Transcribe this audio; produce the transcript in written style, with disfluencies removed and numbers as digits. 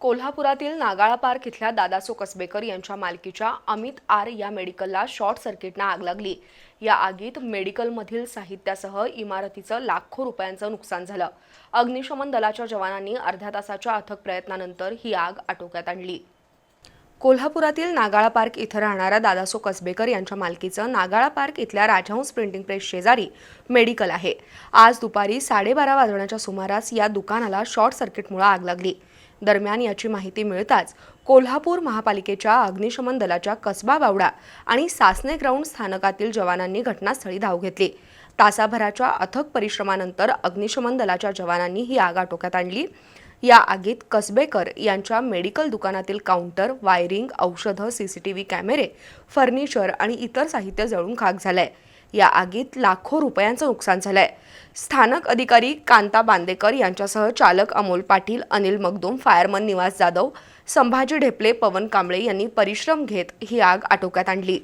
कोल्हापुरातील नागाळा पार्क इथल्या दादासो कसबेकर यांच्या मालकीच्या अमित आर या मेडिकलला शॉर्ट सर्किटनं आग लागली। या आगीत मेडिकलमधील साहित्यासह इमारतीचं लाखो रुपयांचं नुकसान झालं। अग्निशमन दलाच्या जवानांनी अर्ध्या तासाच्या अथक प्रयत्नानंतर ही आग आटोक्यात आणली। कोल्हापुरातील नागाळा पार्क इथं राहणाऱ्या दादासो कसबेकर यांच्या मालकीचं नागाळा पार्क इथल्या राजहंस प्रिंटिंग प्रेस शेजारी मेडिकल आहे। आज दुपारी 12:30 वाजण्याच्या सुमारास या दुकानाला शॉर्ट सर्किटमुळे आग लागली। दरम्यान याची माहिती मिळताच कोल्हापूर महापालिकेच्या अग्निशमन दलाच्या कसबा बावडा आणि सासने ग्राउंड स्थानकातील जवानांनी घटनास्थळी धाव घेतली। तासाभराच्या अथक परिश्रमानंतर अग्निशमन दलाच्या जवानांनी ही आग आटोक्यात आणली। या आगीत कसबेकर यांच्या मेडिकल दुकानातील काउंटर, वायरिंग, औषधं, सीसीटीव्ही कॅमेरे, फर्निचर आणि इतर साहित्य जळून खाक झालंय। या आगीत लाखो रुपयांचं नुकसान झालंय। स्थानक अधिकारी कांता बांदेकर यांच्यासह चालक अमोल पाटील, अनिल मगदूम, फायरमन निवास जाधव, संभाजी ढेपले, पवन कांबळे यांनी परिश्रम घेत ही आग आटोक्यात आणली।